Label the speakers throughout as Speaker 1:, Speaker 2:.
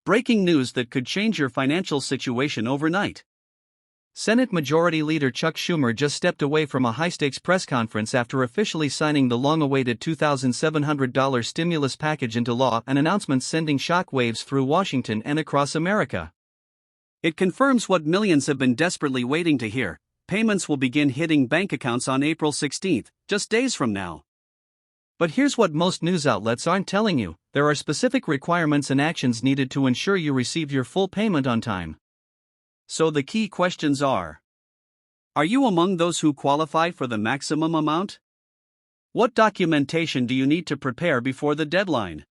Speaker 1: Breaking news that could change your financial situation overnight. Senate Majority Leader Chuck Schumer just stepped away from a high-stakes press conference after officially signing the long-awaited $2,700 stimulus package into law, an announcement sending shockwaves through Washington and across America. It confirms what millions have been desperately waiting to hear: payments will begin hitting bank accounts on April 16, just days from now. But here's what most news outlets aren't telling you: there are specific requirements and actions needed to ensure you receive your full payment on time. So the key questions are: are you among those who qualify for the maximum amount? What documentation do you need to prepare before the deadline?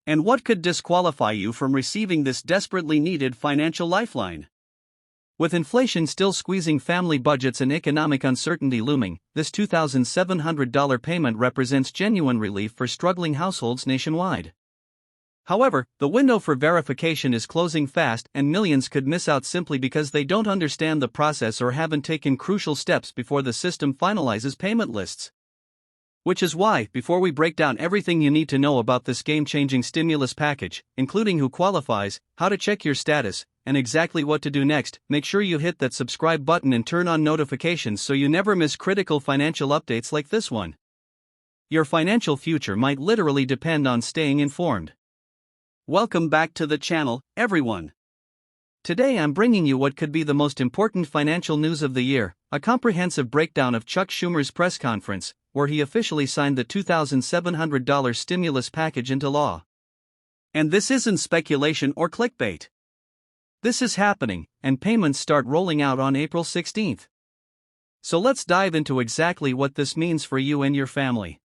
Speaker 1: And what could disqualify you from receiving this desperately needed financial lifeline? With inflation still squeezing family budgets and economic uncertainty looming, this $2,700 payment represents genuine relief for struggling households nationwide. However, the window for verification is closing fast, and millions could miss out simply because they don't understand the process or haven't taken crucial steps before the system finalizes payment lists. Which is why, before we break down everything you need to know about this game-changing stimulus package, including who qualifies, how to check your status, and exactly what to do next, make sure you hit that subscribe button and turn on notifications so you never miss critical financial updates like this one. Your financial future might literally depend on staying informed. Welcome back to the channel, everyone. Today I'm bringing you what could be the most important financial news of the year: a comprehensive breakdown of Chuck Schumer's press conference, where he officially signed the $2,700 stimulus package into law. And this isn't speculation or clickbait. This is happening, and payments start rolling out on April 16th. So let's dive into exactly what this means for you and your family.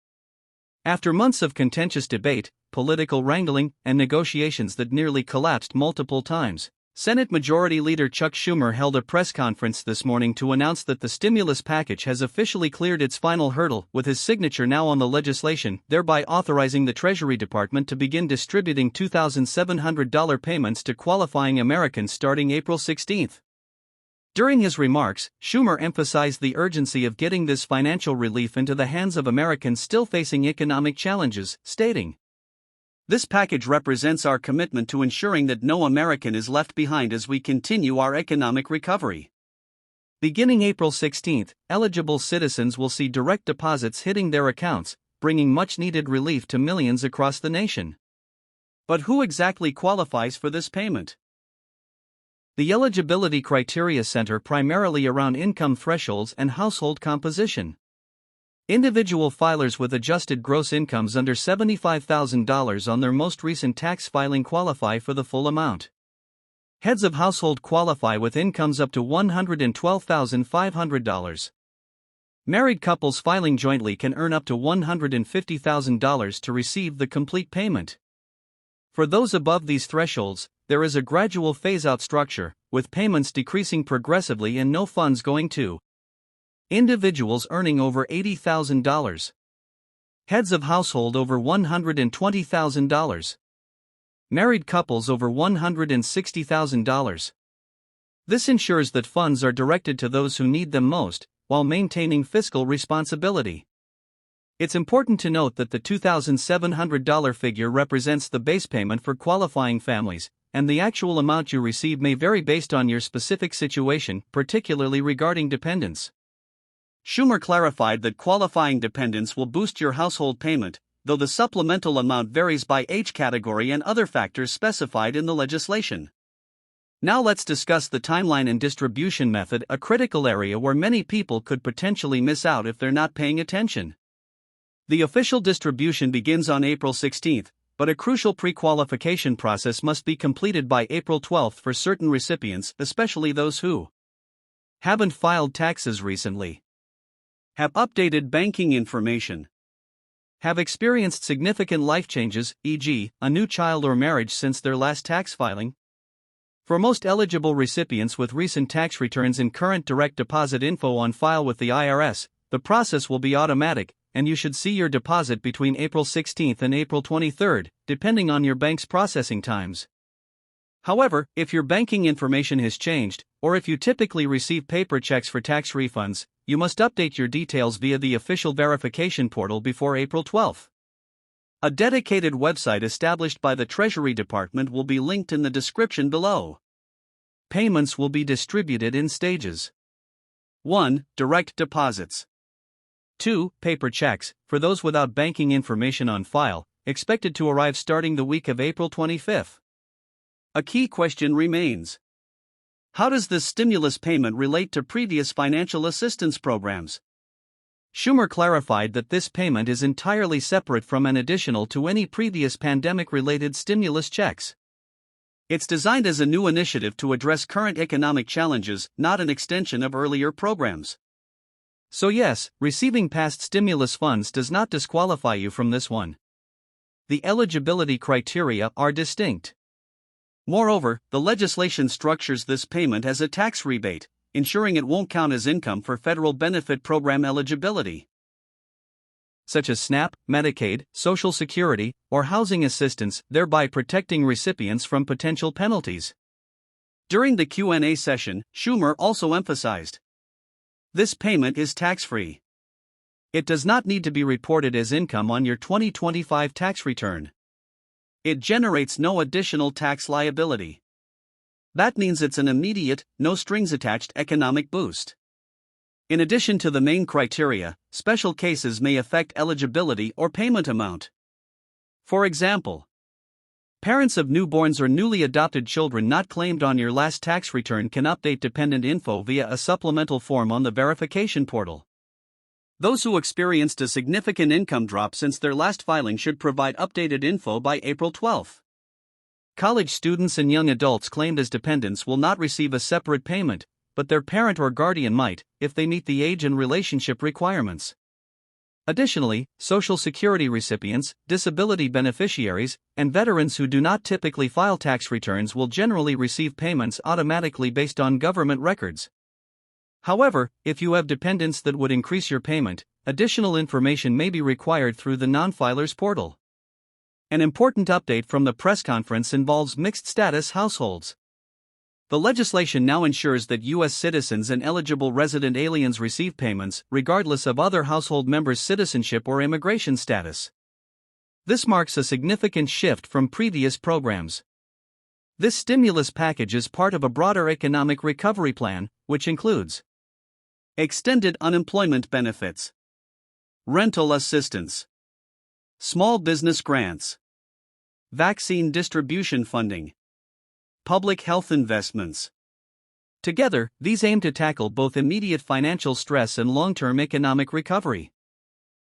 Speaker 1: After months of contentious debate, political wrangling, and negotiations that nearly collapsed multiple times, Senate Majority Leader Chuck Schumer held a press conference this morning to announce that the stimulus package has officially cleared its final hurdle, with his signature now on the legislation, thereby authorizing the Treasury Department to begin distributing $2,700 payments to qualifying Americans starting April 16. During his remarks, Schumer emphasized the urgency of getting this financial relief into the hands of Americans still facing economic challenges, stating, "This package represents our commitment to ensuring that no American is left behind as we continue our economic recovery." Beginning April 16, eligible citizens will see direct deposits hitting their accounts, bringing much-needed relief to millions across the nation. But who exactly qualifies for this payment? The eligibility criteria center primarily around income thresholds and household composition. Individual filers with adjusted gross incomes under $75,000 on their most recent tax filing qualify for the full amount. Heads of household qualify with incomes up to $112,500. Married couples filing jointly can earn up to $150,000 to receive the complete payment. For those above these thresholds, there is a gradual phase-out structure, with payments decreasing progressively and no funds going to individuals earning over $80,000. Heads of household over $120,000. Married couples over $160,000. This ensures that funds are directed to those who need them most, while maintaining fiscal responsibility. It's important to note that the $2,700 figure represents the base payment for qualifying families, and the actual amount you receive may vary based on your specific situation, particularly regarding dependents. Schumer clarified that qualifying dependents will boost your household payment, though the supplemental amount varies by age category and other factors specified in the legislation. Now let's discuss the timeline and distribution method, a critical area where many people could potentially miss out if they're not paying attention. The official distribution begins on April 16, but a crucial pre-qualification process must be completed by April 12 for certain recipients, especially those who haven't filed taxes recently, have updated banking information, have experienced significant life changes, e.g., a new child or marriage since their last tax filing. For most eligible recipients with recent tax returns and current direct deposit info on file with the IRS, the process will be automatic, and you should see your deposit between April 16 and April 23, depending on your bank's processing times. However, if your banking information has changed, or if you typically receive paper checks for tax refunds, you must update your details via the official verification portal before April 12. A dedicated website established by the Treasury Department will be linked in the description below. Payments will be distributed in stages. 1. Direct deposits. 2. Paper checks, for those without banking information on file, expected to arrive starting the week of April 25. A key question remains. How does this stimulus payment relate to previous financial assistance programs? Schumer clarified that this payment is entirely separate from and additional to any previous pandemic-related stimulus checks. It's designed as a new initiative to address current economic challenges, not an extension of earlier programs. So yes, receiving past stimulus funds does not disqualify you from this one. The eligibility criteria are distinct. Moreover, the legislation structures this payment as a tax rebate, ensuring it won't count as income for federal benefit program eligibility, such as SNAP, Medicaid, Social Security, or housing assistance, thereby protecting recipients from potential penalties. During the Q&A session, Schumer also emphasized, this payment is tax-free. It does not need to be reported as income on your 2025 tax return. It generates no additional tax liability. That means it's an immediate, no-strings-attached economic boost. In addition to the main criteria, special cases may affect eligibility or payment amount. For example, parents of newborns or newly adopted children not claimed on your last tax return can update dependent info via a supplemental form on the verification portal. Those who experienced a significant income drop since their last filing should provide updated info by April 12. College students and young adults claimed as dependents will not receive a separate payment, but their parent or guardian might, if they meet the age and relationship requirements. Additionally, Social Security recipients, disability beneficiaries, and veterans who do not typically file tax returns will generally receive payments automatically based on government records. However, if you have dependents that would increase your payment, additional information may be required through the non-filers portal. An important update from the press conference involves mixed-status households. The legislation now ensures that U.S. citizens and eligible resident aliens receive payments, regardless of other household members' citizenship or immigration status. This marks a significant shift from previous programs. This stimulus package is part of a broader economic recovery plan, which includes extended unemployment benefits, rental assistance, small business grants, vaccine distribution funding, public health investments. Together, these aim to tackle both immediate financial stress and long-term economic recovery.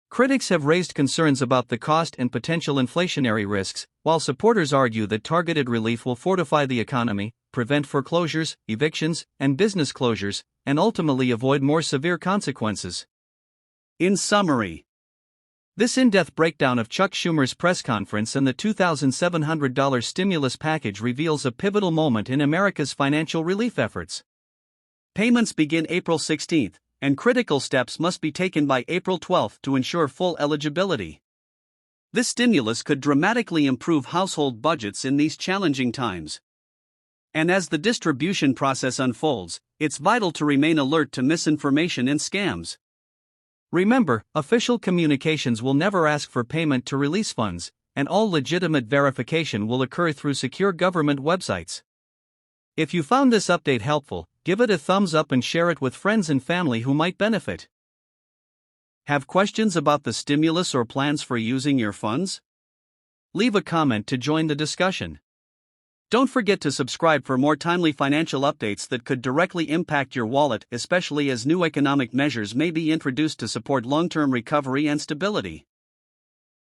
Speaker 1: Critics have raised concerns about the cost and potential inflationary risks, while supporters argue that targeted relief will fortify the economy, prevent foreclosures, evictions, and business closures, and ultimately avoid more severe consequences. In summary, this in-depth breakdown of Chuck Schumer's press conference and the $2,700 stimulus package reveals a pivotal moment in America's financial relief efforts. Payments begin April 16, and critical steps must be taken by April 12 to ensure full eligibility. This stimulus could dramatically improve household budgets in these challenging times. And as the distribution process unfolds, it's vital to remain alert to misinformation and scams. Remember, official communications will never ask for payment to release funds, and all legitimate verification will occur through secure government websites. If you found this update helpful, give it a thumbs up and share it with friends and family who might benefit. Have questions about the stimulus or plans for using your funds? Leave a comment to join the discussion. Don't forget to subscribe for more timely financial updates that could directly impact your wallet, especially as new economic measures may be introduced to support long-term recovery and stability.